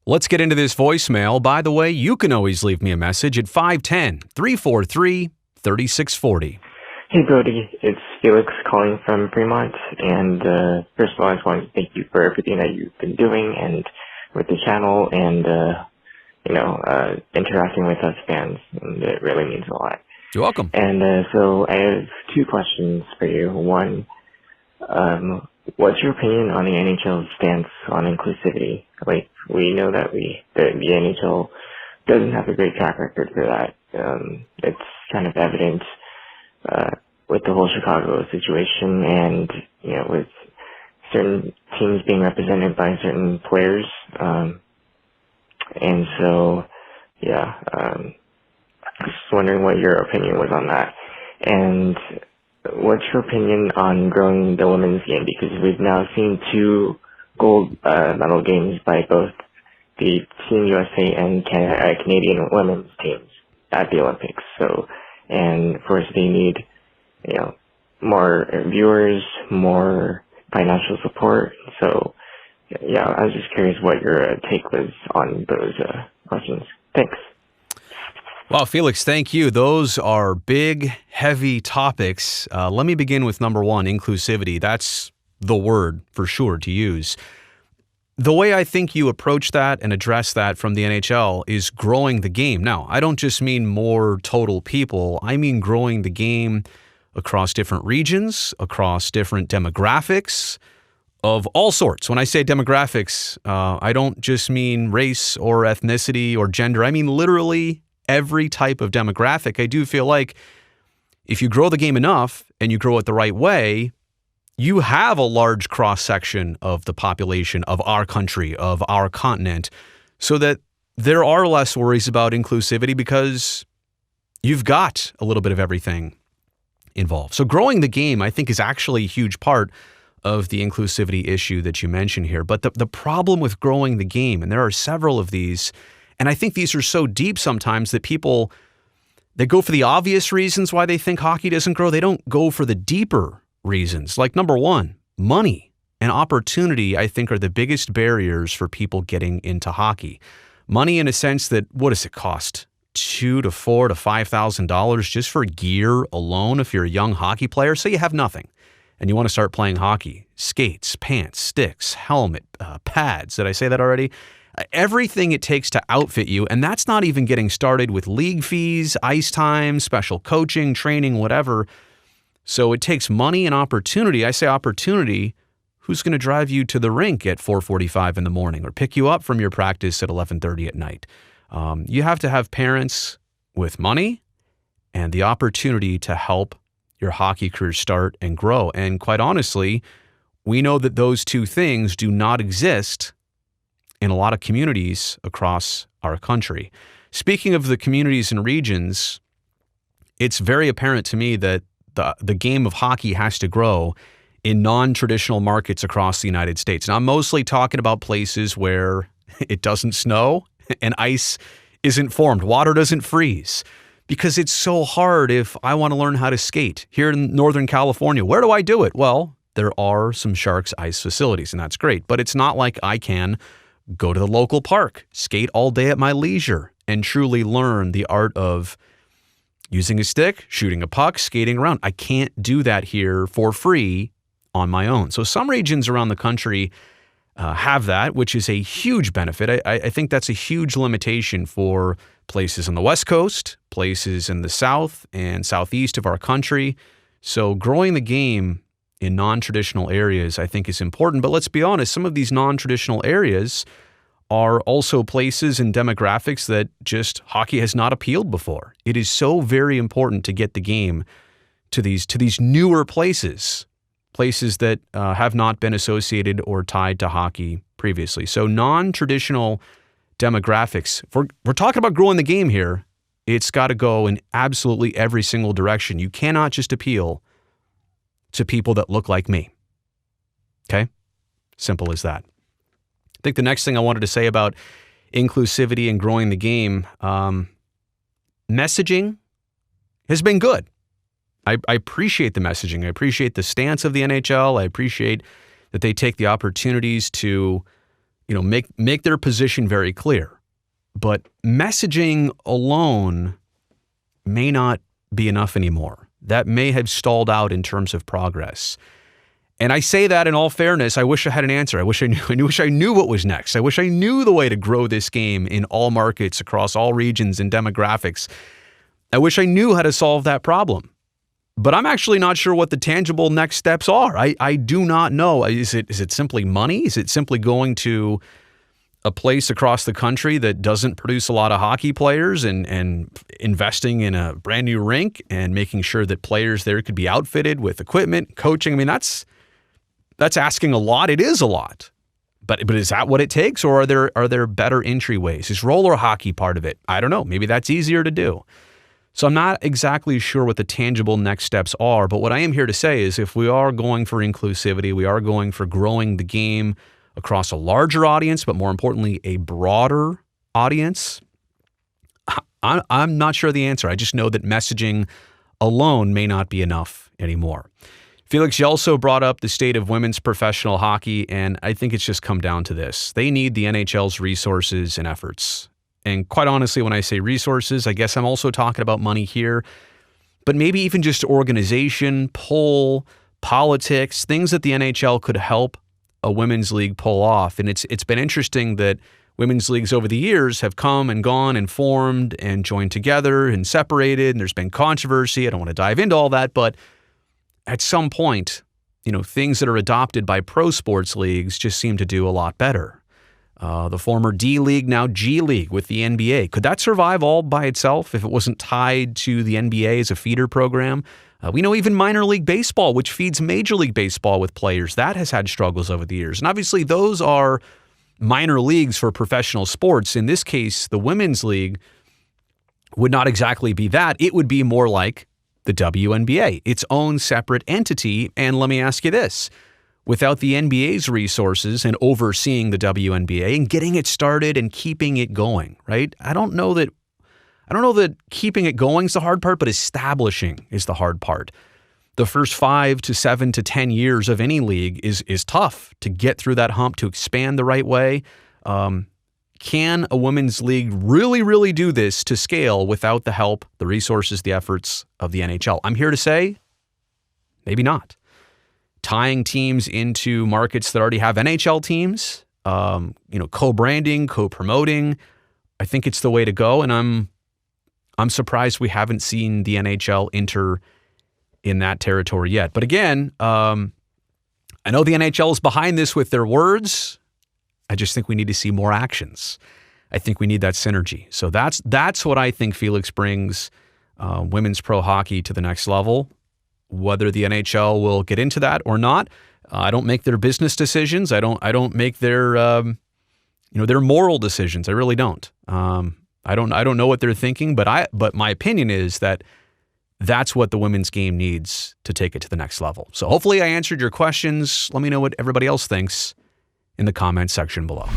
Let's get into this voicemail. By the way, you can always leave me a message at 510-343-3640. Hey Brody, it's Felix calling from Fremont, and first of all, I just wanted to thank you for everything that you've been doing and with the channel and interacting with us fans, and it really means a lot. You're welcome. And so I have two questions for you. One, what's your opinion on the NHL's stance on inclusivity? Like, we know that the NHL doesn't have a great track record for that. It's kind of evident with the whole Chicago situation, and with certain teams being represented by certain players, and so just wondering what your opinion was on that, and what's your opinion on growing the women's game, because we've now seen 2 gold medal games by both the Team USA and Canadian women's teams at the Olympics. So, and of course they need more viewers, more financial support. So I was just curious what your take was on those questions. Thanks. Wow, Felix, thank you. Those are big, heavy topics. Let me begin with number one, inclusivity. That's the word for sure to use. The way I think you approach that and address that from the NHL is growing the game. Now, I don't just mean more total people. I mean growing the game across different regions, across different demographics of all sorts. When I say demographics, I don't just mean race or ethnicity or gender. I mean literally every type of demographic. I do feel like if you grow the game enough and you grow it the right way, you have a large cross-section of the population of our country, of our continent, so that there are less worries about inclusivity because you've got a little bit of everything involved. So growing the game, I think, is actually a huge part of the inclusivity issue that you mentioned here. But the problem with growing the game, and there are several of these, and I think these are so deep sometimes that people, they go for the obvious reasons why they think hockey doesn't grow. They don't go for the deeper reasons. Like number one, money and opportunity, I think, are the biggest barriers for people getting into hockey. Money in a sense that, what does it cost? $2,000 to $4,000 to $5,000 just for gear alone if you're a young hockey player. Say you have nothing and you want to start playing hockey. Skates, pants, sticks, helmet, pads. Did I say that already? Everything it takes to outfit you, and that's not even getting started with league fees, ice time, special coaching, training, whatever. So it takes money and opportunity. I say opportunity. Who's going to drive you to the rink at 4:45 in the morning or pick you up from your practice at 11:30 at night? You have to have parents with money and the opportunity to help your hockey career start and grow. And quite honestly, we know that those two things do not exist in a lot of communities across our country. Speaking of the communities and regions, it's very apparent to me that the game of hockey has to grow in non-traditional markets across the United States. Now, I'm mostly talking about places where it doesn't snow and ice isn't formed, water doesn't freeze, because it's so hard if I want to learn how to skate here in Northern California. Where do I do it? Well, there are some Sharks ice facilities, and that's great, but it's not like I can go to the local park, skate all day at my leisure, and truly learn the art of using a stick, shooting a puck, skating around. I can't do that here for free on my own. So some regions around the country have that, which is a huge benefit. I think that's a huge limitation for places on the West Coast, places in the South and Southeast of our country. So growing the game in non-traditional areas, I think, is important. But let's be honest, some of these non-traditional areas are also places and demographics that just hockey has not appealed before. It is so very important to get the game to these newer places that have not been associated or tied to hockey previously. So non-traditional demographics, if we're talking about growing the game here, it's got to go in absolutely every single direction. You cannot just appeal to people that look like me. Okay? Simple as that. I think the next thing I wanted to say about inclusivity and growing the game, messaging has been good. I appreciate the messaging. I appreciate the stance of the NHL. I appreciate that they take the opportunities to make their position very clear. But messaging alone may not be enough anymore. That may have stalled out in terms of progress. And I say that in all fairness. I wish I had an answer. I wish I knew what was next. I wish I knew the way to grow this game in all markets, across all regions and demographics. I wish I knew how to solve that problem. But I'm actually not sure what the tangible next steps are. I do not know. Is it simply money? Is it simply going to a place across the country that doesn't produce a lot of hockey players and investing in a brand new rink and making sure that players there could be outfitted with equipment, coaching? I mean, that's asking a lot. It is a lot. But is that what it takes, or are there better entryways? Is roller hockey part of it? I don't know. Maybe that's easier to do. So I'm not exactly sure what the tangible next steps are, but what I am here to say is if we are going for inclusivity, we are going for growing the game across a larger audience, but more importantly, a broader audience, I'm not sure the answer. I just know that messaging alone may not be enough anymore. Felix, you also brought up the state of women's professional hockey, and I think it's just come down to this. They need the NHL's resources and efforts. And quite honestly, when I say resources, I guess I'm also talking about money here, but maybe even just organization, pull, politics, things that the NHL could help a women's league pull off. And it's been interesting that women's leagues over the years have come and gone and formed and joined together and separated, and there's been controversy. I don't want to dive into all that, but at some point, things that are adopted by pro sports leagues just seem to do a lot better. The former D League, now G League with the NBA. Could that survive all by itself if it wasn't tied to the NBA as a feeder program? We know even minor league baseball, which feeds Major League Baseball with players, that has had struggles over the years. And obviously those are minor leagues for professional sports. In this case, the women's league would not exactly be that. It would be more like the WNBA, its own separate entity. And let me ask you this. Without the NBA's resources and overseeing the WNBA and getting it started and keeping it going, right? I don't know that keeping it going is the hard part, but establishing is the hard part. The first 5 to 7 to 10 years of any league is tough to get through that hump, to expand the right way. Can a women's league really, really do this to scale without the help, the resources, the efforts of the NHL? I'm here to say, maybe not. Tying teams into markets that already have NHL teams, co-branding, co-promoting, I think it's the way to go. And I'm surprised we haven't seen the NHL enter in that territory yet. But again, I know the NHL is behind this with their words. I just think we need to see more actions. I think we need that synergy. So that's what I think Felix brings women's pro hockey to the next level. Whether the NHL will get into that or not, I don't make their business decisions. I don't make their their moral decisions. I really don't. I don't know what they're thinking, but my opinion is that that's what the women's game needs to take it to the next level. So hopefully I answered your questions. Let me know what everybody else thinks in the comments section below.